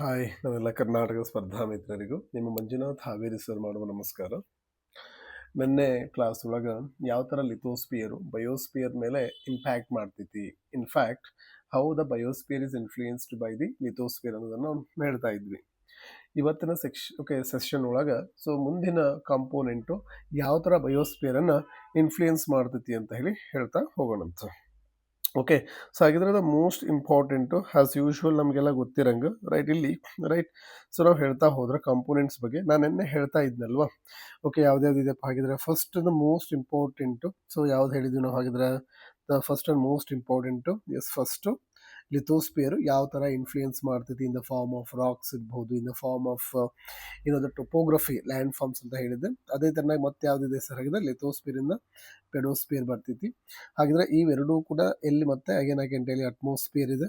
Hi, ನಾವೆಲ್ಲ ಕರ್ನಾಟಕ ಸ್ಪರ್ಧಾ ಮಿತ್ರರಿಗೂ ನಿಮ್ಮ ಮಂಜುನಾಥ್ ಹಾವೇರಿ ಸರ್ ಮಾಡುವ ನಮಸ್ಕಾರ. ನಿನ್ನೆ ಕ್ಲಾಸ್ ಒಳಗೆ ಯಾವ ಥರ ಲಿಥೋಸ್ಪಿಯರು ಬಯೋಸ್ಪಿಯರ್ ಮೇಲೆ ಇಂಪ್ಯಾಕ್ಟ್ ಮಾಡ್ತೈತಿ, in fact how the biosphere is influenced by the lithosphere ಅನ್ನೋದನ್ನು ಹೇಳ್ತಾ ಇದ್ವಿ. ಇವತ್ತಿನ ಸೆಷನ್ ಒಳಗೆ ಮುಂದಿನ ಕಾಂಪೋನೆಂಟು ಯಾವ ಥರ ಬಯೋಸ್ಪಿಯರನ್ನು ಇನ್ಫ್ಲೂಯೆನ್ಸ್ ಮಾಡ್ತೈತಿ ಅಂತ ಹೇಳಿ ಹೇಳ್ತಾ ಹೋಗೋಣಂತ. ಓಕೆ, ಸೊ ಹಾಗಿದ್ರೆ the most important as usual ನಮಗೆಲ್ಲ ಗೊತ್ತಿರಂಗೆ ರೈಟ್. ಸೊ ನಾವು ಹೇಳ್ತಾ ಹೋದ್ರೆ ಕಾಂಪೋನೆಂಟ್ಸ್ ಬಗ್ಗೆ ನಾನು ನಿನ್ನೆ ಹೇಳ್ತಾ ಇದ್ನಲ್ವಾ. ಓಕೆ, ಯಾವ್ದ್ಯಾವ್ದಿದೆಪ್ಪ ಹಾಗಿದ್ರೆ first the most important. So ಯಾವ್ದು ಹೇಳಿದ್ವಿ ನಾವು ಹಾಗಿದ್ರೆ the first and most important first lithosphere ಯಾವ ಥರ ಇನ್ಫ್ಲೂಯೆನ್ಸ್ ಮಾಡ್ತೈತಿ in the form of rocks ಇರ್ಬೋದು, in the form of the topography landforms ಅಂತ ಹೇಳಿದ್ದೆ. ಅದೇ ಥರನಾಗಿ ಮತ್ತೆ ಯಾವುದಿದೆ ಸರ್ ಹಾಗಿದ್ರೆ ಲಿಥೋಸ್ಪಿಯರಿಂದ ಪೆಡೋಸ್ಪಿಯರ್ ಬರ್ತೈತಿ. ಹಾಗಿದ್ರೆ ಇವೆರಡೂ ಕೂಡ ಎಲ್ಲಿ ಮತ್ತೆ ಅಗೇನ್ ಹೇಳಿ ಅಟ್ಮಾಸ್ಫಿಯರ್ ಇದೆ,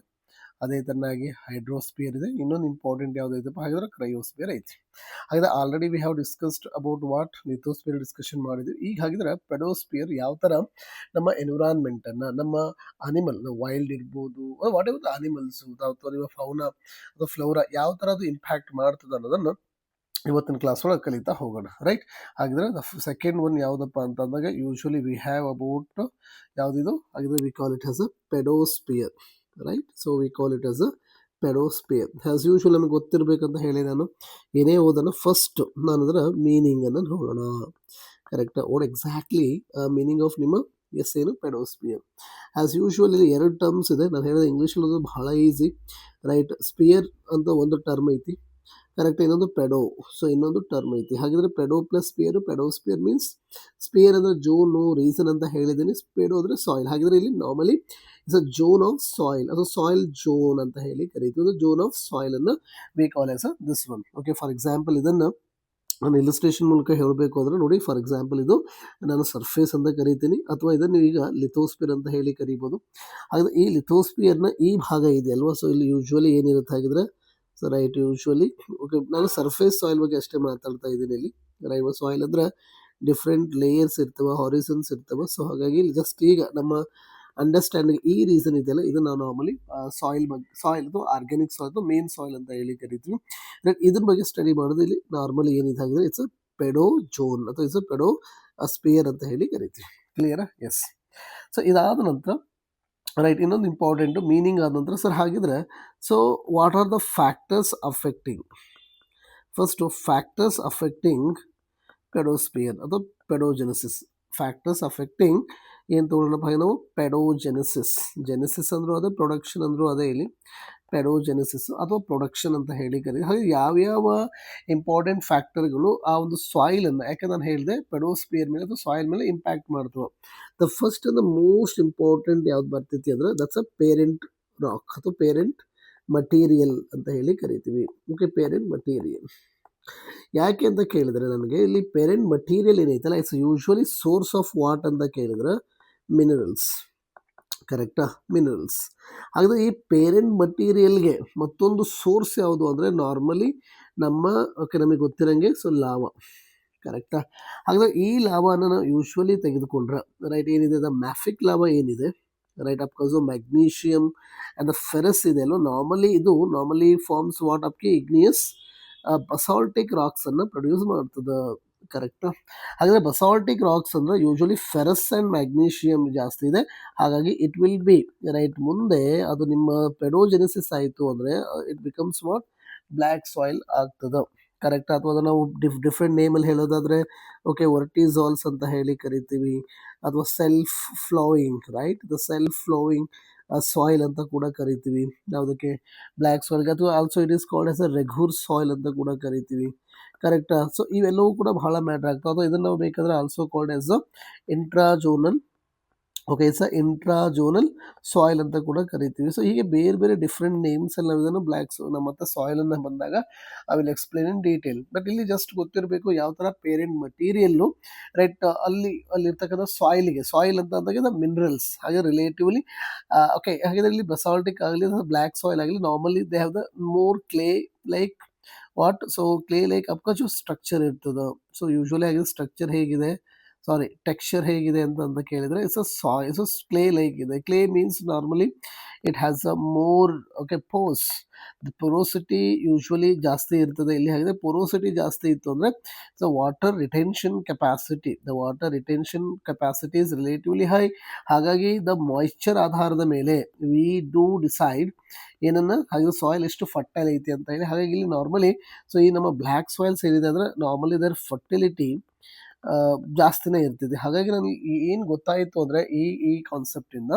ಅದೇ ಥರನಾಗಿ ಹೈಡ್ರೋಸ್ಪಿಯರ್ ಇದೆ, ಇನ್ನೊಂದು ಇಂಪಾರ್ಟೆಂಟ್ ಯಾವುದೈತಪ್ಪ ಹಾಗಿದ್ರೆ ಕ್ರಯೋಸ್ಪಿಯರ್ ಐತಿ. ಹಾಗಿದ್ರೆ already we have discussed about what lithosphere discussion ಮಾಡಿದ್ವಿ. ಈಗ ಹಾಗಿದ್ರೆ ಪೆಡೋಸ್ಪಿಯರ್ ಯಾವ ಥರ ನಮ್ಮ ಎನ್ವಿರಾನ್ಮೆಂಟನ್ನು, ನಮ್ಮ ಅನಿಮಲ್ ವೈಲ್ಡ್ ಇರ್ಬೋದು, ವಾಟ್ ಎವರ್ ದ ಅನಿಮಲ್ಸು ಅಥವಾ ನಿಮ್ಮ ಫೌನಾ ಅಥವಾ ಫ್ಲೋರಾ ಯಾವ ಥರ ಅದು ಇಂಪ್ಯಾಕ್ಟ್ ಮಾಡ್ತದೆ ಅನ್ನೋದನ್ನು ಇವತ್ತಿನ ಕ್ಲಾಸ್ ಒಳಗೆ ಕಲಿತಾ ಹೋಗೋಣ. ರೈಟ್, ಹಾಗಿದ್ರೆ ಸೆಕೆಂಡ್ ಒನ್ ಯಾವುದಪ್ಪ ಅಂತಂದಾಗ ಯೂಶ್ವಲಿ ವಿ ಹ್ಯಾವ್ ಅಬೌಟ್ ಯಾವುದಿದು ಹಾಗಿದ್ರೆ we call it as a pedosphere. Right, so we call it as a pedosphere. As usual ನಮಗೆ ಗೊತ್ತಿರಬೇಕಂತ ಹೇಳಿ ನಾನು ಏನೇ ಓದೋಣ ಫಸ್ಟ್ ನಾನು ಅದರ ಮೀನಿಂಗನ್ನು ನೋಡೋಣ. ಕರೆಕ್ಟಾ? ವಾಟ್ ಎಕ್ಸಾಕ್ಟ್ಲಿ ಮೀನಿಂಗ್ ಆಫ್ ನಿಮ್ಮ ಏನು ಪೆಡೋಸ್ಪಿಯರ್. ಆಸ್ ಯೂಶ್ವಲ್ ಇಲ್ಲಿ ಎರಡು ಟರ್ಮ್ಸ್ ಇದೆ. ನಾನು ಹೇಳಿದ ಇಂಗ್ಲೀಷಲ್ಲಿ ಬಹಳ ಈಸಿ. ರೈಟ್, ಸ್ಪಿಯರ್ ಅಂತ ಒಂದು ಟರ್ಮ್ ಐತಿ, ಕರೆಕ್ಟ್, ಇನ್ನೊಂದು ಪೆಡೋ, ಸೊ ಇನ್ನೊಂದು ಟರ್ಮ್ ಐತಿ. ಹಾಗಿದ್ರೆ pedo plus sphere, pedosphere means sphere ಅಂದರೆ ಜೋನು, ರೀಸನ್ ಅಂತ ಹೇಳಿದ್ದೀನಿ, ಪೆಡೋ ಅಂದರೆ ಸಾಯಿಲ್. ಹಾಗಿದ್ರೆ ಇಲ್ಲಿ normally it's a zone of soil ಅಥವಾ ಸಾಯಿಲ್ ಜೋನ್ ಅಂತ ಹೇಳಿ ಕರೀತೀವಿ. ಜೋನ್ ಆಫ್ ಸಾಯಿಲ್ ಅನ್ನು we call as this one. Okay, for example ಇದನ್ನು ನಾನು ಇಲಿಸ್ಟ್ರೇಷನ್ ಮೂಲಕ ಹೇಳಬೇಕು ಅಂದರೆ ನೋಡಿ, ಫಾರ್ ಎಕ್ಸಾಂಪಲ್ ಇದು ನಾನು ಸರ್ಫೇಸ್ ಅಂತ ಕರಿತೀನಿ, ಅಥವಾ ಇದನ್ನು ಈಗ ಲಿಥೋಸ್ಪಿಯರ್ ಅಂತ ಹೇಳಿ ಕರಿಬೋದು. ಹಾಗಾದರೆ ಈ ಲಿಥೋಸ್ಪಿಯರ್ನ ಈ ಭಾಗ ಇದೆ ಅಲ್ವಾ, ಸೊ ಇಲ್ಲಿ ಯೂಶ್ವಲಿ ಏನಿರುತ್ತೆ ಹಾಗಿದ್ರೆ ಸೊ ರೈಟ್, ಯೂಶ್ವಲಿ ಓಕೆ ನಾನು ಸರ್ಫೇಸ್ ಸಾಯಿಲ್ ಬಗ್ಗೆ ಅಷ್ಟೇ ಮಾತಾಡ್ತಾ ಇದ್ದೀನಿ ಇಲ್ಲಿ. ರೈಟ್, ಸಾಯಿಲ್ ಅಂದರೆ ಡಿಫ್ರೆಂಟ್ ಲೇಯರ್ಸ್ ಇರ್ತವೆ, ಹಾರಿಸನ್ಸ್ ಇರ್ತವೆ. ಸೊ ಹಾಗಾಗಿ ಜಸ್ಟ್ ಈಗ ನಮ್ಮ ಅಂಡರ್ಸ್ಟ್ಯಾಂಡಿಂಗ್ ಈ ರೀಸನ್ ಇದೆಯಲ್ಲ, ಇದು ನಾವು ನಾರ್ಮಲಿ ಸಾಯಿಲ್ ಬಗ್ಗೆ, ಸಾಯಿಲ್ ಅಥವಾ ಆರ್ಗ್ಯಾನಿಕ್ ಸಾಯಿಲ್ ಅಥವಾ ಮೇನ್ ಸಾಯಿಲ್ ಅಂತ ಹೇಳಿ ಕರಿತೀವಿ. ಇದ್ರ ಬಗ್ಗೆ ಸ್ಟಡಿ ಮಾಡೋದು ಇಲ್ಲಿ ನಾರ್ಮಲಿ ಏನಿದೆ ಹಾಗಿದ್ರೆ ಇಟ್ಸ್ ಅ ಪೆಡೋ ಜೋನ್ ಅಥವಾ ಇಟ್ಸ್ ಅ ಪೆಡೋ ಸ್ಪಿಯರ್ ಅಂತ ಹೇಳಿ ಕರಿತೀವಿ. ಕ್ಲಿಯರಾ? ಎಸ್. ಸೊ ಇದಾದ ನಂತರ ರೈಟ್, ಇನ್ನೊಂದು ಇಂಪಾರ್ಟೆಂಟು ಮೀನಿಂಗ್ ಆದ ನಂತರ ಸರ್ ಹಾಗಿದ್ರೆ so what are the factors affecting, first factors affecting pedosphere ಅಥವಾ ಪೆಡೋಜೆನೆಸಿಸ್. ಫ್ಯಾಕ್ಟರ್ಸ್ ಅಫೆಕ್ಟಿಂಗ್ ಏನು ತೊಗೊಳ್ಳೋಣಪ್ಪ ನಾವು ಪೆಡೋಜೆನೆಸಿಸ್. ಜೆನೆಸಿಸ್ ಅಂದರೂ ಅದೇ, ಪ್ರೊಡಕ್ಷನ್ ಅಂದರೂ ಅದೇ. ಇಲ್ಲಿ ಪೆಡೋಜೆನೆಸಿಸ್ ಅಥವಾ ಪ್ರೊಡಕ್ಷನ್ ಅಂತ ಹೇಳಿ ಕರೀತೀವಿ. ಹಾಗೆ ಯಾವ್ಯಾವ ಇಂಪಾರ್ಟೆಂಟ್ ಫ್ಯಾಕ್ಟರ್ಗಳು ಆ ಒಂದು ಸಾಯಿಲನ್ನು, ಯಾಕೆ ನಾನು ಹೇಳಿದೆ ಪೆಡೋಸ್ಪಿಯರ್ ಮೇಲೆ ಅಥವಾ ಸಾಯಿಲ್ ಮೇಲೆ ಇಂಪ್ಯಾಕ್ಟ್ ಮಾಡ್ತವೆ. The first and the most important ಯಾವ್ದು ಬರ್ತೈತಿ ಅಂದರೆ ದಟ್ಸ್ ಅ ಪೇರೆಂಟ್ ರಾಕ್ ಅಥವಾ ಪೇರೆಂಟ್ ಮಟೀರಿಯಲ್ ಅಂತ ಹೇಳಿ ಕರಿತೀವಿ. ಓಕೆ, ಪೇರೆಂಟ್ ಮಟೀರಿಯಲ್ ಯಾಕೆ ಅಂತ ಕೇಳಿದರೆ ನನಗೆ ಇಲ್ಲಿ ಪೇರೆಂಟ್ ಮಟೀರಿಯಲ್ ಏನೈತಲ್ಲ it's usually source of what ಅಂತ ಕೇಳಿದ್ರೆ ಮಿನರಲ್ಸ್. ಕರೆಕ್ಟಾ? ಮಿನರಲ್ಸ್. ಹಾಗಾದರೆ ಈ ಪೇರೆಂಟ್ ಮಟೀರಿಯಲ್ಗೆ ಮತ್ತೊಂದು ಸೋರ್ಸ್ ಯಾವುದು ಅಂದರೆ ನಾರ್ಮಲಿ ನಮ್ಮ ನಮಗೆ ಗೊತ್ತಿರೋಂಗೆ ಸೊ ಲಾವ. ಕರೆಕ್ಟಾ? ಹಾಗಾದರೆ ಈ ಲಾವಾನ ನಾವು ಯೂಶ್ವಲಿ ತೆಗೆದುಕೊಂಡ್ರೆ ರೈಟ್ ಏನಿದೆ ದ ಮ್ಯಾಫಿಕ್ ಲಾವಾ ಏನಿದೆ right, of course magnesium and the ferrous ಇದೆ ಅಲ್ಲೋ, ನಾರ್ಮಲಿ ಫಾರ್ಮ್ಸ್ ವಾಟ್ ಅಪ್ಗೆ ಇಗ್ನಿಯಸ್ ಬಸಾಲ್ಟಿಕ್ ರಾಕ್ಸನ್ನು ಪ್ರೊಡ್ಯೂಸ್ ಮಾಡ್ತದೆ. ಕರೆಕ್ಟಾ? ಹಾಗಾದರೆ ಬಸಾಲ್ಟಿಕ್ ರಾಕ್ಸ್ ಅಂದರೆ ಯೂಶ್ವಲಿ ಫೆರಸ್ ಆ್ಯಂಡ್ ಮ್ಯಾಗ್ನೀಷಿಯಮ್ ಜಾಸ್ತಿ ಇದೆ. ಹಾಗಾಗಿ ಇಟ್ ವಿಲ್ ಬಿ ರೈಟ್, ಮುಂದೆ ಅದು ನಿಮ್ಮ ಪೆಡೋಜೆನೆಸಿಸ್ ಆಯಿತು ಅಂದರೆ it becomes what black soil ಆಗ್ತದೆ. ಕರೆಕ್ಟ್? ಅಥವಾ ಅದನ್ನು ನಾವು ಡಿಫ್ರೆಂಟ್ ನೇಮಲ್ಲಿ ಹೇಳೋದಾದರೆ ಓಕೆ ವರ್ಟಿಸಾಲ್ಸ್ ಅಂತ ಹೇಳಿ ಕರಿತೀವಿ, ಅಥವಾ self flowing, right, the self flowing soil ಅಂತ ಕೂಡ ಕರಿತೀವಿ. ಯಾವುದಕ್ಕೆ? ಬ್ಲ್ಯಾಕ್ ಸಾಯಿಲ್ಗೆ. ಅಥವಾ also it is called as a regur soil ಅಂತ ಕೂಡ ಕರಿತೀವಿ. ಕರೆಕ್ಟಾ? ಸೊ ಇವೆಲ್ಲವೂ ಕೂಡ ಬಹಳ ಮ್ಯಾಟ್ರ್ ಆಗ್ತವೆ. ಅಥವಾ ಇದನ್ನು ನಾವು ಬೇಕಾದರೆ also called as a intrazonal. Okay, it's a intrazonal soil ಅಂತ ಕೂಡ ಕರಿತೀವಿ. ಸೊ ಹೀಗೆ ಬೇರೆ ಬೇರೆ ಡಿಫ್ರೆಂಟ್ ನೇಮ್ಸ್ ಎಲ್ಲ ಇದನ್ನು ಬ್ಲ್ಯಾಕ್ ನಮ್ಮ ಮತ್ತು ಸಾಯಿಲನ್ನು ಬಂದಾಗ I will explain in detail. But ಇಲ್ಲಿ ಜಸ್ಟ್ ಗೊತ್ತಿರಬೇಕು ಯಾವ ಥರ ಪೇರೆಂಟ್ ಮಟೀರಿಯಲ್ಲು ರೈಟ್ ಅಲ್ಲಿರ್ತಕ್ಕಂಥ ಸಾಯಿಲ್ ಅಂತ ಅಂದಾಗ ದ ಮಿನರಲ್ಸ್ ಹಾಗೆ ರಿಲೇಟಿವ್ಲಿ ಓಕೆ. ಹಾಗಿದ್ರೆ ಇಲ್ಲಿ ಬಸಾಲ್ಟಿಕ್ ಆಗಲಿ ಅಥವಾ ಬ್ಲ್ಯಾಕ್ ಸಾಯಿಲ್ ಆಗಲಿ normally they have the more clay like what, so clay like ಅಪ್ಕೋಚು ಸ್ಟ್ರಕ್ಚರ್ ಇರ್ತದೆ. ಸೊ ಯೂಶ್ವಲಿ ಆಗಿ ಸ್ಟ್ರಕ್ಚರ್ ಹೇಗಿದೆ ಸಾರಿ ಟೆಕ್ಸ್ಚರ್ ಹೇಗಿದೆ ಅಂತ ಕೇಳಿದರೆ ಇಟ್ಸ್ ಕ್ಲೇ ಲೈಕ್ ಇದೆ. Clay means normally it has a more okay pores. Porosity usually ಜಾಸ್ತಿ ಇರ್ತದೆ. ಇಲ್ಲಿ ಹಾಗಿದ್ರೆ ಪೊರೋಸಿಟಿ ಜಾಸ್ತಿ ಇತ್ತು ಅಂದರೆ so water retention capacity is relatively high. ಹಾಗಾಗಿ ದ ಮಾಯಿಶ್ಚರ್ ಆಧಾರದ ಮೇಲೆ ವಿ ಡೂ ಡಿಸೈಡ್ ಏನನ್ನ ಹಾಗೆ ಸಾಯಿಲ್ ಎಷ್ಟು ಫರ್ಟೈಲ್ ಐತಿ ಅಂತ ಹೇಳಿ. ಹಾಗಾಗಿ ಇಲ್ಲಿ ನಾರ್ಮಲಿ ಸೊ ಈ ನಮ್ಮ ಬ್ಲ್ಯಾಕ್ ಸಾಯಿಲ್ಸ್ ಏನಿದೆ ಅಂದರೆ ನಾರ್ಮಲಿ ದರ್ ಫರ್ಟಿಲಿಟಿ ಜಾಸ್ತಿನೇ ಇರ್ತಿದೆ. ಹಾಗಾಗಿ ನನಗೆ ಏನು ಗೊತ್ತಾಯಿತು ಅಂದರೆ ಈ ಕಾನ್ಸೆಪ್ಟಿಂದ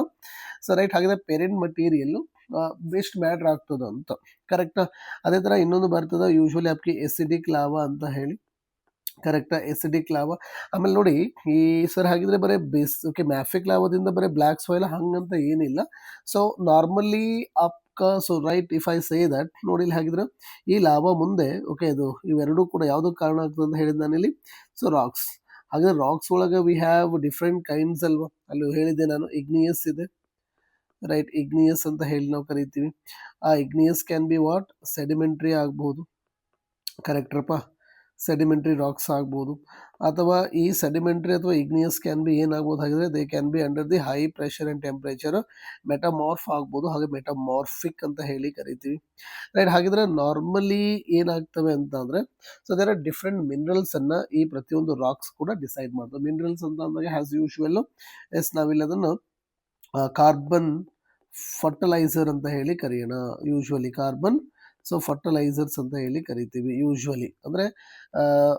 ಸೊ ರೈಟ್. ಹಾಗಾದರೆ ಪೇರೆಂಟ್ ಮಟೀರಿಯಲ್ಲು ಬೆಸ್ಟ್ ಮ್ಯಾಟ್ರ್ ಆಗ್ತದೆ ಅಂತ ಕರೆಕ್ಟಾ. ಅದೇ ಥರ ಇನ್ನೊಂದು ಬರ್ತದೆ ಯೂಶ್ವಲಿ ಅಪ್ಕಿ ಎಸಿಡಿಕ್ ಲಾವಾ ಅಂತ ಹೇಳಿ, ಕರೆಕ್ಟಾ, ಎಸಿಡಿಕ್ ಲಾವಾ. ಆಮೇಲೆ ನೋಡಿ ಈ ಸರ್ ಹಾಗಿದ್ರೆ ಬರೀ ಓಕೆ ಮ್ಯಾಫಿಕ್ ಲಾವಾದಿಂದ ಬರೀ ಬ್ಲ್ಯಾಕ್ ಸಾಯಿಲ್ ಹಂಗಂತ ಏನಿಲ್ಲ. So normally so right if I say that ನೋಡಿ ಇಲ್ಲಿ ಹಾಗಿದ್ರೆ ಈ ಲಾವಾ ಮುಂದೆ ಓಕೆ ಇದು ಇವೆರಡೂ ಕೂಡ ಯಾವುದಕ್ಕೆ ಕಾರಣ ಆಗ್ತದೆ ಅಂತ ಹೇಳಿದ್ದು ನಾನಿಲ್ಲಿ. So rocks. ಹಾಗಾದ್ರೆ ರಾಕ್ಸ್ ಒಳಗೆ ವಿ ಹ್ಯಾವ್ ಡಿಫ್ರೆಂಟ್ ಕೈಂಡ್ಸ್ ಅಲ್ವಾ. ಅಲ್ಲಿ ಹೇಳಿದ್ದೆ ನಾನು ಇಗ್ನಿಯಸ್ ಇದೆ ರೈಟ್. ಇಗ್ನಿಯಸ್ ಅಂತ ಹೇಳಿ ನಾವು ಕರಿತೀವಿ. ಆ igneous can be what sedimentary ಆಗ್ಬೋದು, ಕರೆಕ್ಟ್ರಪ್ಪ. ಸೆಡಿಮೆಂಟ್ರಿ ರಾಕ್ಸ್ ಆಗ್ಬೋದು. ಅಥವಾ ಈ ಸೆಡಿಮೆಂಟ್ರಿ ಅಥವಾ ಇಗ್ನಿಯಸ್ ಕ್ಯಾನ್ ಬಿ ಏನಾಗ್ಬೋದು ಹಾಗಿದ್ರೆ they can be under the high pressure and temperature metamorph ಆಗ್ಬೋದು. ಹಾಗೆ ಮೆಟಮಾರ್ಫಿಕ್ ಅಂತ ಹೇಳಿ ಕರಿತೀವಿ ರೈಟ್. ಹಾಗಿದ್ರೆ ನಾರ್ಮಲಿ ಏನಾಗ್ತವೆ ಅಂತ ಅಂದರೆ ಸೊ ದೇರ್ ಆರ್ ಡಿಫ್ರೆಂಟ್ ಮಿನರಲ್ಸನ್ನು ಈ ಪ್ರತಿಯೊಂದು ರಾಕ್ಸ್ ಕೂಡ ಡಿಸೈಡ್ ಮಾಡ್ತವೆ. ಮಿನರಲ್ಸ್ ಅಂತ ಅಂದಾಗ ಹ್ಯಾಸ್ ಯೂಶ್ವಲ್ಲು ನಾವಿಲ್ಲಿ ಅದನ್ನು ಕಾರ್ಬನ್ ಫರ್ಟಿಲೈಸರ್ ಅಂತ ಹೇಳಿ ಕರೆಯೋಣ. ಯೂಶ್ವಲಿ ಕಾರ್ಬನ್ ಸೊ ಫರ್ಟಿಲೈಸರ್ಸ್ ಅಂತ ಹೇಳಿ ಕರಿತೀವಿ ಯೂಶ್ವಲಿ. ಅಂದರೆ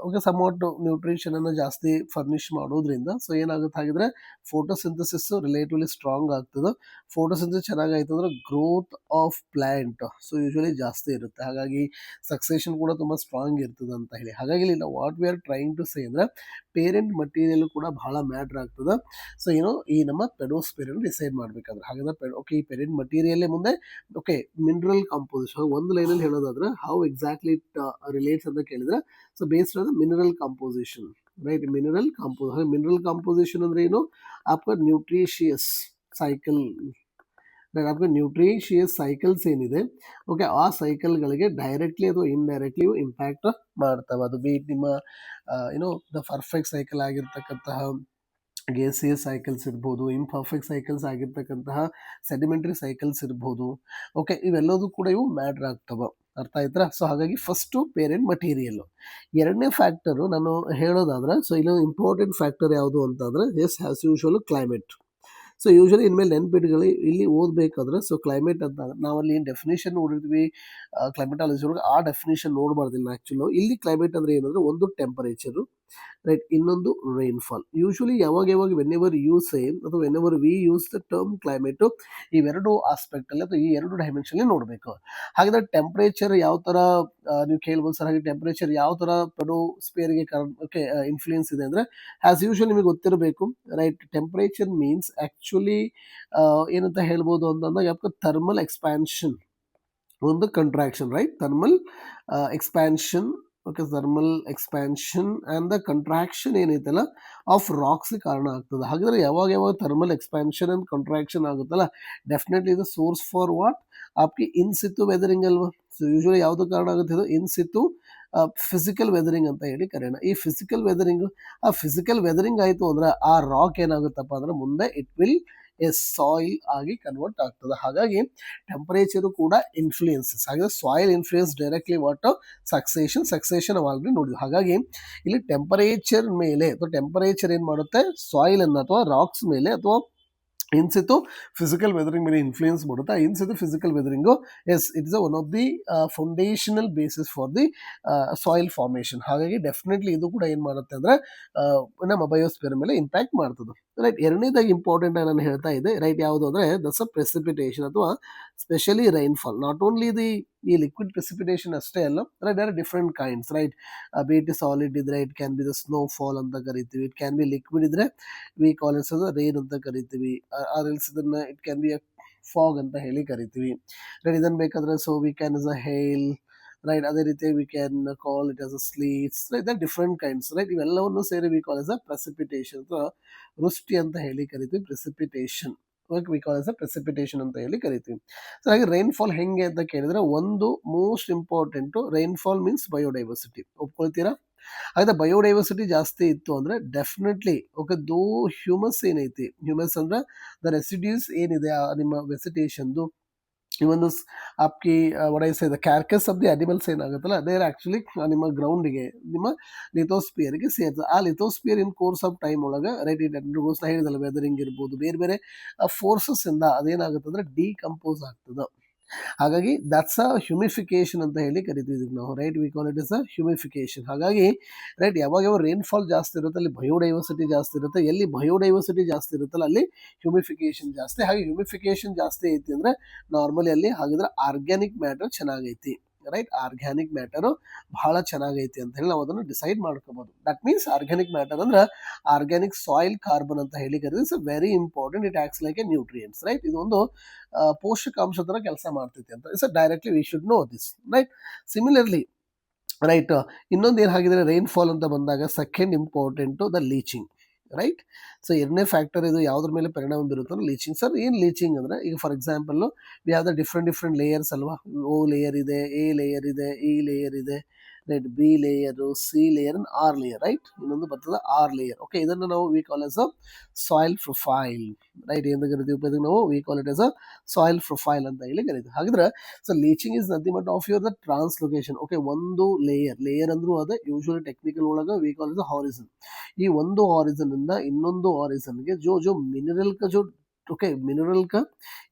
ಓಕೆ ಸಮ್ವಾಟ್ ನ್ಯೂಟ್ರಿಷನನ್ನು ಜಾಸ್ತಿ ಫರ್ನಿಷ್ ಮಾಡೋದ್ರಿಂದ ಸೊ ಏನಾಗುತ್ತೆ ಹಾಗಿದ್ರೆ ಫೋಟೋಸಿಂಥಸಿಸ್ಸು ರಿಲೇಟಿವ್ಲಿ ಸ್ಟ್ರಾಂಗ್ ಆಗ್ತದೆ. ಫೋಟೋಸಿಂಥಸಿಸ್ ಚೆನ್ನಾಗಾಯ್ತು ಅಂದರೆ growth of plant so usually ಜಾಸ್ತಿ ಇರುತ್ತೆ. ಹಾಗಾಗಿ ಸಕ್ಸೇಷನ್ ಕೂಡ ತುಂಬ ಸ್ಟ್ರಾಂಗ್ ಇರ್ತದೆ ಅಂತ ಹೇಳಿ. ಹಾಗಾಗಿ ಇಲ್ಲಿ what we are trying to say ಅಂದರೆ ಪೇರೆಂಟ್ ಮಟೀರಿಯಲ್ ಕೂಡ ಬಹಳ ಮ್ಯಾಟ್ರ್ ಆಗ್ತದೆ. ಸೊ ಏನು ಈ ನಮ್ಮ ಪೆಡೋಸ್ಪಿಯರನ್ನು ಡಿಸೈಡ್ ಮಾಡಬೇಕಾದ್ರೆ ಹಾಗಾದ್ರೆ ಓಕೆ ಈ ಪೇರೆಂಟ್ ಮಟೀರಿಯಲ್ಲೇ ಮುಂದೆ ಓಕೆ ಮಿನರಲ್ ಕಾಂಪೋಸಿಷನ್ ಒಂದು ಲೈನಲ್ಲಿ ಹೇಳೋದಾದ್ರೆ ಹೌ ಎಕ್ಸಾಕ್ಟ್ಲಿ ಇಟ್ ರಿಲೇಟ್ಸ್ ಅಂತ ಕೇಳಿದ್ರೆ so based on mineral composition right. Mineral composition ಅಂದ್ರೆ ಏನು आपका ನ್ಯೂಟ್ರಿಷಿಯಸ್ ಸೈಕಲ್ आपका ನ್ಯೂಟ್ರಿಷಿಯಸ್ ಸೈಕಲ್ಸ್ ಏನಿದೆ ಓಕೆ ಆ ಸೈಕಲ್ಗಳಿಗೆ ಡೈರೆಕ್ಟ್ಲಿ ಅಥವಾ ಇಂಡೈರೆಕ್ಟ್ಲಿ ಇಂಪ್ಯಾಕ್ಟ್ ಮಾಡ್ತವೆ. ಅದು ಬೀಟ್ ನಿಮ್ಮ ಏನೋ ದ ಪರ್ಫೆಕ್ಟ್ ಸೈಕಲ್ ಆಗಿರ್ತಕ್ಕಂತಹ ಗೇಸಿಯಸ್ ಸೈಕಲ್ಸ್ ಇರ್ಬೋದು, ಇಂಪರ್ಫೆಕ್ಟ್ ಸೈಕಲ್ಸ್ ಆಗಿರ್ತಕ್ಕಂತಹ ಸೆಡಿಮೆಂಟ್ರಿ ಸೈಕಲ್ಸ್ ಇರ್ಬೋದು. ಓಕೆ ಇವೆಲ್ಲದೂ ಕೂಡ ಇವು ಮ್ಯಾಟ್ರ್ ಆಗ್ತವೆ. ಅರ್ಥ ಆಯ್ತಾ. ಸೊ ಹಾಗಾಗಿ ಫಸ್ಟು ಪೇರೆಂಟ್ ಮಟೀರಿಯಲ್ಲು. ಎರಡನೇ ಫ್ಯಾಕ್ಟರು ನಾನು ಹೇಳೋದಾದ್ರೆ ಸೊ ಇಲ್ಲೊಂದು ಇಂಪಾರ್ಟೆಂಟ್ ಫ್ಯಾಕ್ಟರ್ ಯಾವುದು ಅಂತಂದರೆ has usual climate. So usually ಇನ್ಮೇಲೆ ನೆನ್ಪಿಟ್ಗಳು ಇಲ್ಲಿ ಓದಬೇಕಾದ್ರೆ ಸೊ ಕ್ಲೈಮೇಟ್ ಅಂತ ನಾವಲ್ಲಿ ಏನು ಡೆಫಿನೇಷನ್ ನೋಡಿದ್ವಿ ಕ್ಲೈಮೇಟಾಲಜಿ ಒಳಗೆ ಆ ಡೆಫಿನೇಷನ್ ನೋಡಬಾರ್ದಿಲ್ಲ ಆ್ಯಕ್ಚುಲಿ. ಇಲ್ಲಿ ಕ್ಲೈಮೇಟ್ ಅಂದರೆ ಏನಂದರೆ ಒಂದು ಟೆಂಪರೇಚರು ರೈಟ್, ಇನ್ನೊಂದು ರೈನ್ಫಾಲ್. ಯೂಶ್ವಲಿ ಯಾವಾಗ ವೆನ್ಎವರ್ ಯು ಸೇಮ್ ಅಥವಾ whenever we use the term climate ಇವೆರಡು ಆಸ್ಪೆಕ್ಟಲ್ಲಿ ಅಥವಾ ಈ ಎರಡು ಡೈಮೆನ್ಷನ್ಲಿ ನೋಡಬೇಕು. ಹಾಗಾದರೆ ಟೆಂಪ್ರೇಚರ್ ಯಾವ ಥರ ನೀವು ಕೇಳ್ಬೋದು ಸರ್. ಹಾಗೆ ಟೆಂಪ್ರೇಚರ್ ಯಾವ ಥರ ಪೆಡೋಸ್ಪಿಯರ್ಗೆ ಓಕೆ ಇನ್ಫ್ಲೂಯೆನ್ಸ್ ಇದೆ ಅಂದರೆ ಆ್ಯಸ್ ಯೂಶ್ವಲ್ ನಿಮಗೆ ಗೊತ್ತಿರಬೇಕು ರೈಟ್. ಟೆಂಪ್ರೇಚರ್ ಮೀನ್ಸ್ ಆ್ಯಕ್ಚುಲಿ ಏನಂತ ಹೇಳ್ಬೋದು ಅಂತಂದಾಗ ಯಾಕೆ ಥರ್ಮಲ್ ಎಕ್ಸ್ಪ್ಯಾನ್ಷನ್ ಒಂದು contraction right. Thermal expansion okay thermal expansion and the contraction ಏನೈತಲ್ಲ ಆಫ್ ರಾಕ್ಸ್ಗೆ ಕಾರಣ ಆಗ್ತದೆ. ಹಾಗಾದರೆ ಯಾವಾಗ ಥರ್ಮಲ್ ಎಕ್ಸ್ಪ್ಯಾನ್ಷನ್ ಆ್ಯಂಡ್ ಕಂಟ್ರಾಕ್ಷನ್ ಆಗುತ್ತಲ್ಲ ಡೆಫಿನೆಟ್ಲಿ ಇದು ಸೋರ್ಸ್ ಫಾರ್ ವಾಟ್ ಆಪ್ಗೆ ಇನ್ ಸಿತ್ತು ವೆದರಿಂಗ್ ಅಲ್ವಾ. ಸೊ ಯೂಶ್ವಲಿ ಯಾವುದು ಕಾರಣ ಆಗುತ್ತೆ ಇದು ಇನ್ ಸಿತ್ತು ಫಿಸಿಕಲ್ ವೆದರಿಂಗ್ ಅಂತ ಹೇಳಿ ಕರೆಯೋಣ. ಈ ಫಿಸಿಕಲ್ ವೆದರಿಂಗ್ ಆಯಿತು ಅಂದರೆ ಆ ರಾಕ್ ಏನಾಗುತ್ತಪ್ಪ ಅಂದರೆ ಮುಂದೆ ಇಟ್ ವಿಲ್ ಸಾಯಿಲ್ ಆಗಿ ಕನ್ವರ್ಟ್ ಆಗ್ತದೆ. ಹಾಗಾಗಿ ಟೆಂಪರೇಚರು ಕೂಡ ಇನ್ಫ್ಲೂಯೆನ್ಸಸ್. ಹಾಗೆ soil influence directly what succession already ನೋಡಿದ್ವಿ. ಹಾಗಾಗಿ ಇಲ್ಲಿ ಟೆಂಪರೇಚರ್ ಮೇಲೆ ಅಥವಾ ಟೆಂಪರೇಚರ್ ಏನು ಮಾಡುತ್ತೆ ಸಾಯಿಲನ್ನು ಅಥವಾ ರಾಕ್ಸ್ ಮೇಲೆ ಅಥವಾ ಇನ್ಸಿತ್ತು ಫಿಸಿಕಲ್ ವೆದರಿಂಗ್ ಮೇಲೆ ಇನ್ಫ್ಲೂಯೆನ್ಸ್ ಮಾಡುತ್ತೆ. ಆ in situ physical weathering it is one of the foundational basis for the soil formation. ಹಾಗಾಗಿ ಡೆಫಿನೆಟ್ಲಿ ಇದು ಕೂಡ ಏನು ಮಾಡುತ್ತೆ ಅಂದರೆ ನಮ್ಮ ಬಯೋಸ್ಫಿಯರ್ ಮೇಲೆ ಇಂಪ್ಯಾಕ್ಟ್ ಮಾಡ್ತದೆ ರೈಟ್. ಎರಡನೇದಾಗಿ ಇಂಪಾರ್ಟೆಂಟ್ ಆಗಿ ನಾನು ಹೇಳ್ತಾ ಇದ್ದೆ ರೈಟ್ ಯಾವುದು ಅಂದರೆ ದಟ್ಸ್ ಅ ಪ್ರೆಸಿಪಿಟೇಷನ್ ಅಥವಾ ಸ್ಪೆಷಲಿ ರೈನ್ಫಾಲ್. ನಾಟ್ ಓನ್ಲಿ ಈ ಲಿಕ್ವಿಡ್ ಪ್ರೆಸಿಪಿಟೇಷನ್ ಅಷ್ಟೇ ಅಲ್ಲ right. There are different kinds right. Be it solid ಇದ್ರೆ it can be the snowfall ಅಂತ ಕರಿತೀವಿ. ಇಟ್ ಕ್ಯಾನ್ ಬಿ ಲಿಕ್ವಿಡ್ ಇದ್ರೆ ವಿ ಕಾಲ್ ಇಟ್ಸ್ ರೈನ್ ಅಂತ ಕರಿತೀವಿ. ಆರ್ಎಲ್ಸ್ ಇದನ್ನು it can be a fog ಅಂತ ಹೇಳಿ ಕರಿತೀವಿ ರೈಟ್. ಇದನ್ನು ಬೇಕಾದರೆ so we can is a hail right. ಅದೇ ರೀತಿ we can call it as a sleets right. That different kinds right. ಇವೆಲ್ಲವನ್ನು ಸೇರಿ we call as a precipitation ಅಥವಾ ವೃಷ್ಟಿ ಅಂತ ಹೇಳಿ ಕರಿತೀವಿ. Precipitation we call as a precipitation ಅಂತ ಹೇಳಿ ಕರಿತೀವಿ. ಸೊ ಹಾಗೆ ರೈನ್ಫಾಲ್ ಹೆಂಗೆ ಅಂತ ಕೇಳಿದ್ರೆ ಒಂದು most important rainfall means biodiversity. ಒಪ್ಕೊಳ್ತೀರಾ ಹಾಗಾದ್ರೆ ಬಯೋಡೈವರ್ಸಿಟಿ ಜಾಸ್ತಿ ಇತ್ತು ಅಂದರೆ ಡೆಫಿನೆಟ್ಲಿ ಓಕೆ ದೋ ಹ್ಯೂಮಸ್ ಏನೈತಿ, ಹ್ಯೂಮಸ್ ಅಂದ್ರೆ ದ ರೆಸಿಡ್ಯೂಸ್ ಏನಿದೆ ಆ ನಿಮ್ಮ ವೆಸಿಟೇಷನ್ದು, ಇವನ್ ಆಪ್ಕಿ ಒಡೈಸ the carcass of the animals ಏನಾಗುತ್ತಲ್ಲ ಅದೇ ಆ್ಯಕ್ಚುಲಿ ನಿಮ್ಮ ಗ್ರೌಂಡಿಗೆ ನಿಮ್ಮ ಲಿಥೋಸ್ಪಿಯರ್ಗೆ ಸೇರ್ತದೆ. ಆ lithosphere in course of time ಒಳಗೆ ರೈಟ್ ಇಟ್ ಅಂಡರ್ಗೋಸ್ ನಾ ಹೇಳಿದಲ್ಲ ವೆದರಿಂಗ್ ಇರ್ಬೋದು, ಬೇರೆ ಬೇರೆ ಫೋರ್ಸಸ್ ಇಂದ ಅದೇನಾಗುತ್ತೆ ಅಂದರೆ ಡಿಕಂಪೋಸ್ ಆಗ್ತದೆ. ಹಾಗಾಗಿ ದಟ್ಸ್ ಅ ಹ್ಯೂಮಿಫಿಕೇಶನ್ ಅಂತ ಹೇಳಿ ಕರಿತಿದ್ವಿ ನಾವು, right we call it is a ಹ್ಯೂಮಿಫಿಕೇಶನ್. ಹಾಗಾಗಿ ರೈಟ್ ಯಾವಾಗ ಯಾವಾಗ ರೈನ್ಫಾಲ್ ಜಾಸ್ತಿ ಇರುತ್ತೆ ಅಲ್ಲಿ ಬಯೋಡೈವರ್ಸಿಟಿ ಜಾಸ್ತಿ ಇರುತ್ತೆ, ಎಲ್ಲಿ ಬಯೋಡೈವರ್ಸಿಟಿ ಜಾಸ್ತಿ ಇರುತ್ತಲ್ಲ ಅಲ್ಲಿ ಹ್ಯೂಮಿಫಿಕೇಶನ್ ಜಾಸ್ತಿ. ಹಾಗೆ ಹ್ಯೂಮಿಫಿಕೇಶನ್ ಜಾಸ್ತಿ ಐತಿ ಅಂದರೆ ನಾರ್ಮಲಿ ಅಲ್ಲಿ ಹಾಗಿದ್ರೆ ಆರ್ಗ್ಯಾನಿಕ್ ಮ್ಯಾಟರ್ ಚೆನ್ನಾಗೈತಿ, ರೈಟ್ ಆರ್ಗ್ಯಾನಿಕ್ ಮ್ಯಾಟರು ಬಹಳ ಚೆನ್ನಾಗೈತಿ ಅಂತ ಹೇಳಿ ನಾವು ಅದನ್ನು ಡಿಸೈಡ್ ಮಾಡ್ಕೋಬಹುದು. ದಟ್ ಮೀನ್ಸ್ ಆರ್ಗ್ಯಾನಿಕ್ ಮ್ಯಾಟರ್ ಅಂದ್ರೆ ಆರ್ಗ್ಯಾನಿಕ್ ಸಾಯಿಲ್ ಕಾರ್ಬನ್ ಅಂತ ಹೇಳಿ ಕರೀತೀವಿ. It's very important, it acts like a nutrients, right ಇದು ಒಂದು ಪೋಷಕಾಂಶ ತರ ಕೆಲಸ ಮಾಡ್ತೈತಿ ಅಂತ. It's directly we should know this, right. Similarly right ಇನ್ನೊಂದು ಏನು ಹಾಗಿದ್ರೆ ರೈನ್ಫಾಲ್ ಅಂತ ಬಂದಾಗ second important the leaching, right. So ಎರಡನೇ ಫ್ಯಾಕ್ಟರ್ ಇದು ಯಾವುದ್ರ ಮೇಲೆ ಪರಿಣಾಮ ಬೀರುತ್ತೆ ಲೀಚಿಂಗ್. ಸರ್ ಏನು ಲೀಚಿಂಗ್ ಅಂದರೆ ಈಗ for example we have the different layers ಅಲ್ವಾ, ಓ ಲೇಯರ್ ಇದೆ, ಎ ಲೇಯರ್ ಇದೆ, ಇ ಲೇಯರ್ ಇದೆ, right, B layer, C layer and R layer, right. ಇನ್ನೊಂದು ಬರ್ತದೆ ಆರ್ ಲೇಯರ್. ಓಕೆ ಇದನ್ನು ನಾವು we call as a soil profile, right. ಎಂದು ಕರಿತೀವಿ ನಾವು we call it as a soil profile ಅಂತ ಹೇಳಿ ಕರಿತೀವಿ. ಹಾಗಿದ್ರೆ so leaching is nothing but of your the translocation. Okay ಒಂದು ಲೇಯರ್ ಅಂದ್ರೂ ಅದೇ ಯೂಶುವಲಿ ಟೆಕ್ನಿಕಲ್ ಒಳಗೆ V call is a Harrison. ಈ ಒಂದು ಹಾರಿಸನ್ ಇಂದ ಇನ್ನೊಂದು ಹಾರಿಸನ್ಗೆ ಜೋ ಮಿನರಲ್ का जो ओके मिनरल का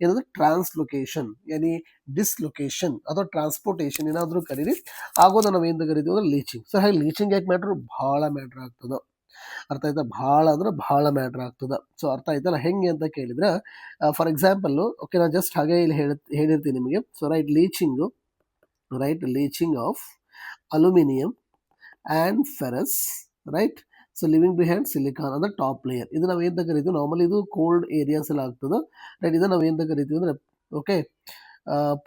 ಏನಂದ್ರೆ ಟ್ರಾನ್ಸ್ಲೊಕೇಶನ್ ಯಾನಿ ಡಿಸ್ಲೊಕೇಶನ್ ಅಥವಾ ಟ್ರಾನ್ಸ್ಪೋರ್ಟೇಷನ್ ಏನಾದರೂ ಕರೀರಿ ಆಗೋದು ನಾವು ಏನು ಕರಿತೀವಿ ಅಂದ್ರೆ ಲೀಚಿಂಗ್. ಸೊ ಹಾಗೆ ಲೀಚಿಂಗ್ ಯಾಕೆ ಮ್ಯಾಟ್ರ್, ಭಾಳ ಮ್ಯಾಟ್ರ್ ಆಗ್ತದೆ. ಅರ್ಥ ಆಯ್ತಾ, ಭಾಳ ಅಂದ್ರೆ ಭಾಳ ಮ್ಯಾಟ್ರ್ ಆಗ್ತದೆ. ಸೊ ಅರ್ಥ ಆಯ್ತಲ್ಲ ಹೆಂಗೆ ಅಂತ ಕೇಳಿದ್ರೆ ಫಾರ್ ಎಕ್ಸಾಂಪಲ್ಲು ಓಕೆ ನಾನು ಜಸ್ಟ್ ಹಾಗೆ ಇಲ್ಲಿ ಹೇಳಿರ್ತೀನಿ ನಿಮಗೆ. So right leaching, right leaching of aluminium and ferrous, right. So living behind silicon ಅಂದ್ರೆ ಟಾಪ್ ಲೇಯರ್. ಇದು ನಾವು ಏನು ಕರಿತೀವಿ ನಾರ್ಮಲಿ ಇದು ಕೋಲ್ಡ್ ಏರಿಯಾಸ್ ಎಲ್ಲ ಆಗ್ತದೆ, ರೈಟ್. ಇದನ್ನು ನಾವು ಏನು ಕರಿತೀವಿ ಅಂದರೆ ಓಕೆ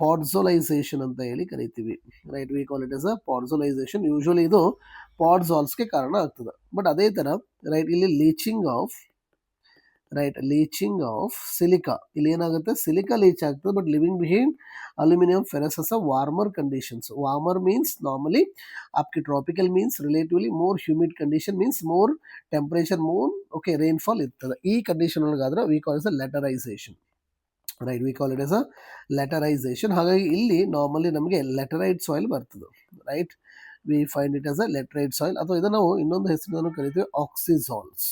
ಪಾಡ್ಸೋಲೈಸೇಷನ್ ಅಂತ ಹೇಳಿ ಕರಿತೀವಿ, right. We call it as a podzolization. Usually ಇದು ಪಾಡ್ಸಾಲ್ಸ್ಗೆ ಕಾರಣ ಆಗ್ತದೆ. ಬಟ್ ಅದೇ ಥರ ರೈಟ್ ಇಲ್ಲಿ leaching of, right leaching of silica, ಇಲ್ಲಿ ಏನಾಗುತ್ತೆ ಸಿಲಿಕಾ ಲೀಚ್ ಆಗ್ತದೆ. But living behind aluminium ferrous a warmer conditions. Warmer means normally आपके tropical means relatively more humid condition means more temperature more okay rainfall इರ್ತದೆ. ಈ condition ಒಳಗಾದ್ರೆ we call is a laterization, right. We call it as a laterization. ಹಾಗಾಗಿ ಇಲ್ಲಿ normally ನಮಗೆ laterite soil ಬರ್ತದೆ, right. We find it as a laterite soil. ಅಥವಾ ಇದನ್ನು ನಾವು ಇನ್ನೊಂದು ಹೆಸರನ್ನು ಕರಿತೀವಿ ಆಕ್ಸಿಸಾಲ್ಸ್,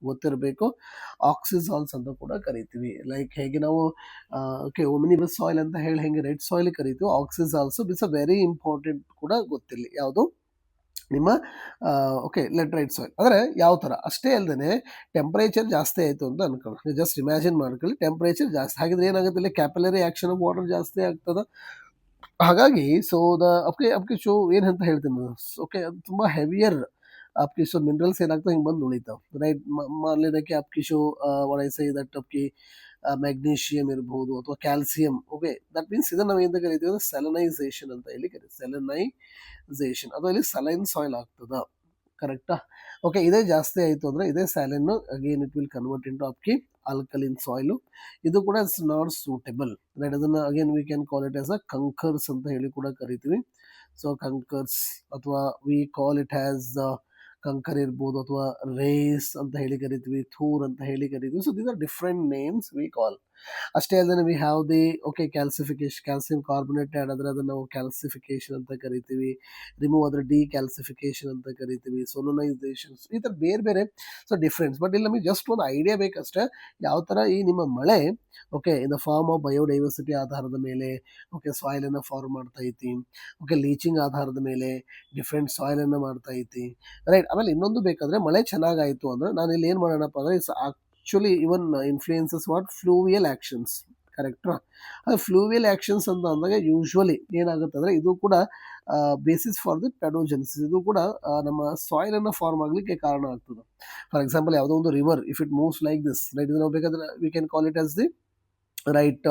ಗೊತ್ತಿರಬೇಕು. ಆಕ್ಸಿಸಾಲ್ಸ್ ಅಂತ ಕೂಡ ಕರಿತೀವಿ. ಲೈಕ್ ಹೇಗೆ ನಾವು ಓಕೆ ಒಮಿನಿಬಸ್ ಸಾಯಿಲ್ ಅಂತ ಹೇಳಿ ಹೆಂಗೆ ರೆಡ್ ಸಾಯಿಲ್ ಕರಿತೀವಿ, ಆಕ್ಸಿಸಾಲ್ಸ್ ಇಟ್ಸ್ ಅ ವೆರಿ ಇಂಪಾರ್ಟೆಂಟ್ ಕೂಡ ಗೊತ್ತಿರಲಿ ಯಾವುದು ನಿಮ್ಮ ಓಕೆ ಲೆಟ್ರೈಟ್ ಸಾಯಿಲ್. ಅಂದರೆ ಯಾವ ಥರ ಅಷ್ಟೇ ಅಲ್ಲದೆ ಟೆಂಪ್ರೇಚರ್ ಜಾಸ್ತಿ ಆಯಿತು ಅಂತ ಅನ್ಕೊಳ್ಳಿ, ಜಸ್ಟ್ ಇಮ್ಯಾಜಿನ್ ಮಾಡ್ಕೊಳ್ಳಿ ಟೆಂಪ್ರೇಚರ್ ಜಾಸ್ತಿ ಆಗಿದ್ರೆ ಏನಾಗುತ್ತೆ ಇಲ್ಲಿ ಕ್ಯಾಪಿಲರಿ ಆ್ಯಕ್ಷನ್ ಆಫ್ ವಾಟರ್ ಜಾಸ್ತಿ ಆಗ್ತದೆ. ಹಾಗಾಗಿ ಸೊ ದ ಅಪ್ಕೆ ಶೋ ಏನಂತ ಹೇಳ್ತೀನಿ ಓಕೆ ಅದು ತುಂಬ ಹೆವಿಯರ್ आपकी शो मिनरल्स ಏನಾಗ್ತವೆ ಹಿಂಗೆ ಬಂದು ಉಳಿತಾವೆ, ರೈಟ್. ಮಾನ್ಲಿದಕ್ಕೆ आपकी शो ಒಳೈಸೆ ದಟ್ आपकी ಮ್ಯಾಗ್ನೀಷಿಯಮ್ ಇರ್ಬೋದು ಅಥವಾ ಕ್ಯಾಲ್ಸಿಯಂ. ಓಕೆ ದಟ್ ಮೀನ್ಸ್ ಇದನ್ನು ನಾವು ಏನು ಕರಿತೀವಿ ಅಂದರೆ ಸೆಲನೈಸೇಷನ್ ಅಂತ ಹೇಳಿ ಕರಿತೀವಿ, ಸೆಲನೈಸೇಷನ್. ಅದು ಅಲ್ಲಿ ಸಲೈನ್ ಸಾಯಿಲ್ ಆಗ್ತದ, ಕರೆಕ್ಟಾ. ಓಕೆ ಇದೇ ಜಾಸ್ತಿ ಆಯಿತು ಅಂದರೆ ಇದೇ saline again it will convert into आपकी ಆಲ್ಕಲಿನ್ ಸಾಯಿಲು. ಇದು ಕೂಡ ಇಟ್ಸ್ ನಾಟ್ ಸೂಟೇಬಲ್, ರೈಟ್. ಅದನ್ನು again we can call it as a kankars ಅಂತ ಹೇಳಿ ಕೂಡ ಕರಿತೀವಿ. ಸೊ ಕಂಕರ್ಸ್ ಅಥವಾ we call it as kankar ಇರ್ಬೋದು ಅಥವಾ ರೇಸ್ ಅಂತ ಹೇಳಿ ಕರಿತೀವಿ, ಥೂರ್ ಅಂತ ಹೇಳಿ ಕರಿತೀವಿ. So these are different names we call. ಅಷ್ಟೇ ಅಲ್ಲದೆ we have the okay calcification, calcium carbonate add ಆದರೆ ಅದನ್ನು ನಾವು ಕ್ಯಾಲ್ಸಿಫಿಕೇಶನ್ ಅಂತ ಕರಿತೀವಿ. ರಿಮೂವ್ ಆದರೆ ಡಿಕ್ಯಾಲ್ಸಿಫಿಕೇಶನ್ ಅಂತ ಕರಿತೀವಿ, ಸೊಲೊನೈಸೇಷನ್ಸ್, ಈ ಥರ ಬೇರೆ ಬೇರೆ. So difference. ಬಟ್ ಇಲ್ಲಿ ನಮಗೆ ಜಸ್ಟ್ ಒಂದು ಐಡಿಯಾ ಬೇಕಷ್ಟೇ ಯಾವ ಥರ ಈ ನಿಮ್ಮ ಮಳೆ okay in the form of biodiversity ಆಧಾರದ ಮೇಲೆ ಓಕೆ ಸಾಯಿಲನ್ನು ಫಾರ್ಮ್ ಮಾಡ್ತಾ ಐತಿ, ಓಕೆ ಲೀಚಿಂಗ್ ಆಧಾರದ ಮೇಲೆ ಡಿಫ್ರೆಂಟ್ ಸಾಯಿಲನ್ನು ಮಾಡ್ತಾ ಐತಿ, ರೈಟ್. ಆಮೇಲೆ ಇನ್ನೊಂದು ಬೇಕಾದರೆ ಮಳೆ ಚೆನ್ನಾಗಾಯಿತು ಅಂದರೆ ನಾನು ಇಲ್ಲಿ ಏನು ಮಾಡೋಣಪ್ಪ ಅಂದರೆ it's actually even influences what fluvial actions, ಕರೆಕ್ಟ್ರಾ. ಅದು ಫ್ಲೂವಿಯಲ್ ಆ್ಯಕ್ಷನ್ಸ್ ಅಂತ ಅಂದಾಗ ಯೂಶ್ವಲಿ ಏನಾಗುತ್ತೆ ಅಂದರೆ ಇದು ಕೂಡ ಬೇಸಿಸ್ ಫಾರ್ ದಿ ಪೆಡೋಜೆನಿಸಿಸ್, ಇದು ಕೂಡ ನಮ್ಮ ಸಾಯಿಲನ್ನು ಫಾರ್ಮ್ ಆಗಲಿಕ್ಕೆ ಕಾರಣ ಆಗ್ತದೆ. ಫಾರ್ ಎಕ್ಸಾಂಪಲ್ ಯಾವುದೋ ಒಂದು river if it moves like this, right. ಇದು ನಾವು ಬೇಕಾದರೆ V can call it as the right.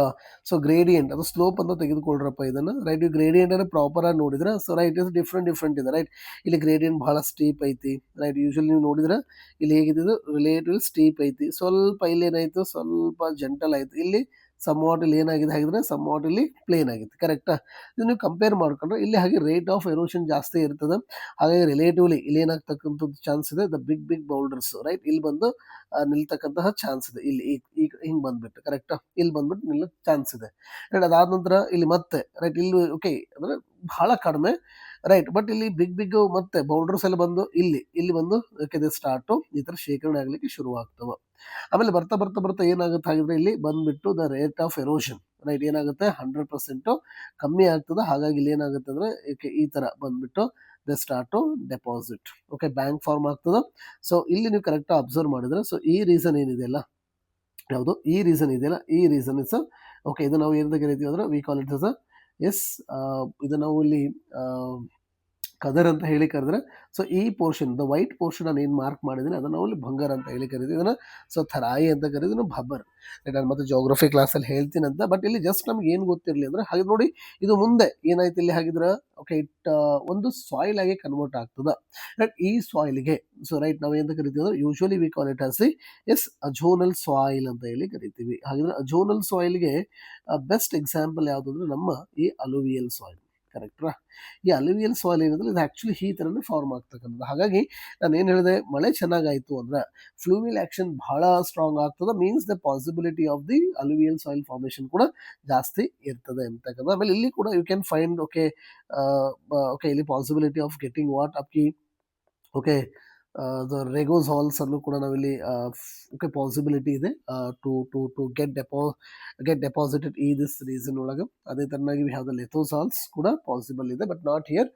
So gradient ಅದು ಸ್ಲೋಪ್ ಅಂತ ತೆಗೆದುಕೊಳ್ಳ್ರಪ್ಪ ಇದನ್ನು, ರೈಟ್. ಈ ಗ್ರೇಡಿಯಂಟ್ ಅನ್ನು ಪ್ರಾಪರಾಗಿ ನೋಡಿದ್ರೆ ಸೊ ರೈಟ್ ಇಸ್ ಡಿಫ್ರೆಂಟ್ ಇದೆ, ರೈಟ್. ಇಲ್ಲಿ ಗ್ರೇಡಿಯಂಟ್ ಭಾಳ ಸ್ಟೀಪ್ ಐತಿ, ರೈಟ್. ಯೂಶಲಿ ನೀವು ನೋಡಿದ್ರೆ ಇಲ್ಲಿ ಹೇಗಿದ್ದು ರಿಲೇಟಿವ್ ಸ್ಟೀಪ್ ಐತಿ, ಸ್ವಲ್ಪ ಇಲ್ಲಿ ಏನಾಯಿತು ಸ್ವಲ್ಪ ಜೆಂಟಲ್ ಆಯಿತು, ಇಲ್ಲಿ ಸಮ್ವಾಟ್ ಇಲ್ಲಿ ಏನಾಗಿದೆ ಹಾಗಿದ್ರೆ ಸಮ್ವಾಟ್ ಇಲ್ಲಿ ಪ್ಲೇನ್ ಆಗಿದೆ. ಕರೆಕ್ಟಾ? ಇದು ನೀವು ಕಂಪೇರ್ ಮಾಡ್ಕೊಂಡ್ರೆ ಇಲ್ಲಿ ಹಾಗೆ ರೇಟ್ ಆಫ್ ಎರೋಷನ್ ಜಾಸ್ತಿ ಇರ್ತದೆ. ಹಾಗಾಗಿ ರಿಲೇಟಿವ್ಲಿ ಇಲ್ಲಿ ಏನಾಗ್ತಕ್ಕಂಥದ್ದು ಚಾನ್ಸ್ ಇದೆ, ದ ಬಿಗ್ ಬಿಗ್ ಬೌಲ್ಡರ್ಸ್ ರೈಟ್ ಇಲ್ಲಿ ಬಂದು ನಿಲ್ತಕ್ಕಂತಹ ಚಾನ್ಸ್ ಇದೆ. ಇಲ್ಲಿ ಈಗ ಹಿಂಗೆ ಬಂದ್ಬಿಟ್ಟು ಕರೆಕ್ಟಾ, ಇಲ್ಲಿ ಬಂದ್ಬಿಟ್ಟು ನಿಲ್ಲಕ್ಕೆ ಚಾನ್ಸ್ ಇದೆ. ರೈಟ್ ಅದಾದ ನಂತರ ಇಲ್ಲಿ ಮತ್ತೆ ರೈಟ್ ಇಲ್ಲಿ ಓಕೆ ಅಂದ್ರೆ ಬಹಳ ಕಡಿಮೆ ರೈಟ್. ಬಟ್ ಇಲ್ಲಿ ಬಿಗ್ ಬಿಗ್ ಮತ್ತೆ ಬೌಲ್ಡರ್ಸ್ ಎಲ್ಲ ಬಂದು ಇಲ್ಲಿ ಬಂದು ಸ್ಟಾರ್ಟು ಈ ಥರ ಶೇಖರಣೆ ಆಗಲಿಕ್ಕೆ ಶುರು ಆಗ್ತವೆ. ಆಮೇಲೆ ಬರ್ತಾ ಬರ್ತಾ ಬರ್ತಾ ಏನಾಗುತ್ತೆ ಹಾಗಿದ್ರೆ ಇಲ್ಲಿ ಬಂದ್ಬಿಟ್ಟು the rate of erosion right ಏನಾಗುತ್ತೆ 100% ಕಮ್ಮಿ ಆಗ್ತದೆ. ಹಾಗಾಗಿ ಇಲ್ಲಿ ಏನಾಗುತ್ತೆ ಅಂದ್ರೆ ಈ ತರ ಬಂದ್ಬಿಟ್ಟು the start to deposit okay bank form ಆಗ್ತದೆ. ಸೊ ಇಲ್ಲಿ ನೀವು ಕರೆಕ್ಟ್ ಅಬ್ಸರ್ವ್ ಮಾಡಿದ್ರೆ ಸೊ ಈ ರೀಸನ್ ಏನಿದೆಯಲ್ಲ ಯಾವುದು ಈ ರೀಸನ್ ಇದೆಯಲ್ಲ ಈ ರೀಸನ್ ಇಸ್ ಓಕೆ ಇದು ನಾವು ಏನಂತ ಕರಿತೀವಿ ಅಂದ್ರೆ we call it as as ಇದು ನಾವು ಇಲ್ಲಿ ಕದರ್ ಅಂತ ಹೇಳಿ ಕರೆದ್ರೆ ಸೊ ಈ ಪೋರ್ಷನ್ ದ ವೈಟ್ ಪೋರ್ಷನ್ ನಾನು ಏನು ಮಾರ್ಕ್ ಮಾಡಿದ್ದೀನಿ ಅದನ್ನು ನಾವು ಬಂಗಾರ ಅಂತ ಹೇಳಿ ಕರಿತೀವಿ. ಇದನ್ನು ಸೊ ಥರಾಯಿ ಅಂತ ಕರೀತೀವಿ, ಭಬ್ಬರ್. ನಾನು ಮತ್ತೆ ಜೋಗ್ರಫಿ ಕ್ಲಾಸಲ್ಲಿ ಹೇಳ್ತೀನಿ ಅಂತ. ಬಟ್ ಇಲ್ಲಿ ಜಸ್ಟ್ ನಮ್ಗೆ ಏನು ಗೊತ್ತಿರಲಿ ಅಂದರೆ ಹಾಗೆ ನೋಡಿ ಇದು ಮುಂದೆ ಏನಾಯ್ತು ಇಲ್ಲಿ ಹಾಗಿದ್ರೆ ಓಕೆ ಒಂದು ಸಾಯಿಲ್ ಆಗಿ ಕನ್ವರ್ಟ್ ಆಗ್ತದೆ ರೈಟ್. ಈ ಸಾಯಿಲ್ಗೆ ಸೊ ರೈಟ್ ನಾವು ಏನಂತ ಕರಿತೀವಿ ಅಂದ್ರೆ usually we call it as as azonal soil ಅಂತ ಹೇಳಿ ಕರಿತೀವಿ. ಹಾಗಿದ್ರೆ ಅಜೋನಲ್ ಸಾಯಿಲ್ಗೆ ಬೆಸ್ಟ್ ಎಕ್ಸಾಂಪಲ್ ಯಾವುದು ಅಂದ್ರೆ ನಮ್ಮ ಈ ಅಲುವಿಯಲ್ ಸಾಯಿಲ್. ಕರೆಕ್ಟ್ರಾ? ಈ ಅಲುವಿಯಲ್ ಸಾಯಿಲ್ ಏನಂದ್ರೆ ಇದು ಆ್ಯಕ್ಚುಲಿ ಈ ಥರನೇ ಫಾರ್ಮ್ ಆಗ್ತಕ್ಕಂಥದ್ದು. ಹಾಗಾಗಿ ನಾನು ಏನು ಹೇಳಿದೆ, ಮಳೆ ಚೆನ್ನಾಗಾಯಿತು ಅಂದ್ರೆ ಫ್ಲೂವಿಯಲ್ ಆ್ಯಕ್ಷನ್ ಬಹಳ ಸ್ಟ್ರಾಂಗ್ ಆಗ್ತದೆ, means the possibility of the alluvial soil formation ಕೂಡ ಜಾಸ್ತಿ ಇರ್ತದೆ ಅಂತಕ್ಕಂಥ. ಆಮೇಲೆ ಇಲ್ಲಿ ಕೂಡ ಯು ಕ್ಯಾನ್ ಫೈಂಡ್ ಓಕೆ ಇಲ್ಲಿ ಪಾಸಿಬಿಲಿಟಿ ಆಫ್ ಗೆಟಿಂಗ್ ವಾಟ್ ಅಪ್ಕಿ ಓಕೆ ದ ರೆಗೋಸಾಲ್ಸ್ ಅನ್ನು ಕೂಡ ನಾವಿಲ್ಲಿ ಓಕೆ ಪಾಸಿಬಿಲಿಟಿ ಇದೆ to to to get deposited ಈ ದಿಸ್ ರೀಸನ್ ಒಳಗೆ. ಅದೇ ಥರನಾಗಿ ವಿ ಹ್ಯಾವ್ ದ ಲೆಥೋಸಾಲ್ಸ್ ಕೂಡ ಪಾಸಿಬಲ್ ಇದೆ, but not here,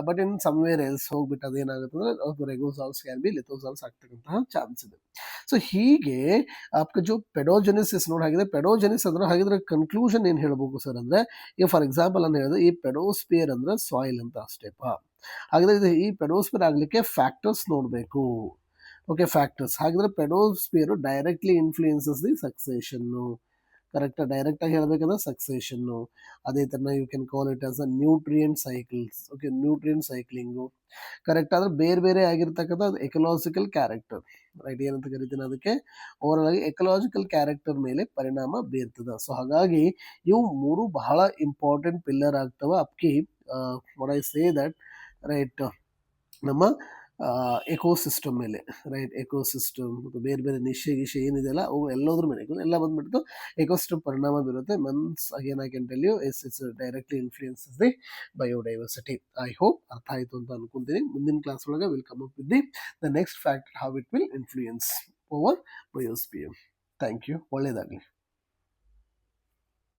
but in somewhere else ಹೋಗ್ಬಿಟ್ಟು ಅದೇನಾಗುತ್ತೆ ಅಂದರೆ ಅದು ರೆಗೋಸಾಲ್ಸ್ ಕ್ಯಾನ್ ಬಿ ಲೆಥೋಸಾಲ್ಸ್ ಆಗ್ತಕ್ಕಂತಹ ಚಾನ್ಸ್ ಇದೆ. ಸೊ ಹೀಗೆ आपका जो ಪೆಡೋಜೆನಿಸಿಸ್ ನೋಡಿ ಹಾಗಿದ್ರೆ ಪೆಡೋಜೆನಿಸ್ ಅಂದ್ರೆ ಹಾಗಿದ್ರೆ ಕನ್ಕ್ಲೂಷನ್ ಏನು ಹೇಳ್ಬೇಕು ಸರ್ ಅಂದರೆ ಈಗ ಫಾರ್ ಎಕ್ಸಾಂಪಲ್ ಅಂತ ಹೇಳಿದ್ರೆ ಈ ಪೆಡೋಸ್ಪಿಯರ್ ಅಂದ್ರೆ ಸಾಯಿಲ್ ಅಂತ ಅಷ್ಟೇಪ. ಹಾಗಿದ್ರೆ ಇದು ಈ ಪೆಡೋಸ್ಪಿಯರ್ ಆಗಲಿಕ್ಕೆ ಫ್ಯಾಕ್ಟರ್ಸ್ ನೋಡಬೇಕು. ಓಕೆ ಫ್ಯಾಕ್ಟರ್ಸ್ ಹಾಗಿದ್ರೆ pedosphere directly influences the succession. ಕರೆಕ್ಟಾ? ಡೈರೆಕ್ಟಾಗಿ ಹೇಳಬೇಕಂದ್ರೆ ಸಕ್ಸೇಷನ್ನು. ಅದೇ ಥರ you can call it as a nutrient cycles. Okay nutrient cycling. Correct ಆದರೆ ಬೇರೆ ಬೇರೆ ಆಗಿರ್ತಕ್ಕಂಥ ಎಕಲಾಜಿಕಲ್ ಕ್ಯಾರೆಕ್ಟರ್ ರೈಟ್ ಏನಂತ ಕರಿತೀನಿ ಅದಕ್ಕೆ ಓವರಾಲ್ ಆಗಿ ಎಕಲಾಜಿಕಲ್ ಕ್ಯಾರೆಕ್ಟರ್ ಮೇಲೆ ಪರಿಣಾಮ ಬೀರ್ತದೆ. ಸೊ ಹಾಗಾಗಿ ಇವು ಮೂರು ಬಹಳ ಇಂಪಾರ್ಟೆಂಟ್ ಪಿಲ್ಲರ್ ಆಗ್ತವೆ ಅಪ್ಕಿ what I say that right ನಮ್ಮ ಎಕೋಸಿಸ್ಟಮ್ ಮೇಲೆ ರೈಟ್. ಎಕೋಸಿಸ್ಟಮ್ ಮತ್ತು ಬೇರೆ ಬೇರೆ ನಿಶೆ ಏನಿದೆಯಲ್ಲ ಅವು ಎಲ್ಲೋದ್ರ ಮೇಲೆ ಎಲ್ಲ ಬಂದ್ಬಿಟ್ಟು ಎಕೋಸಿಸ್ಟಮ್ ಪರಿಣಾಮ ಬೀರುತ್ತೆ. Once again I can tell you it's directly influences the biodiversity. I hope ಅರ್ಥ ಆಯಿತು ಅಂತ ಅನ್ಕೊಂತೀನಿ. ಮುಂದಿನ ಕ್ಲಾಸ್ ಒಳಗೆ will come up with the next factor how it will influence over biosphere. Thank you. ಒಳ್ಳೆಯದಾಗಲಿ.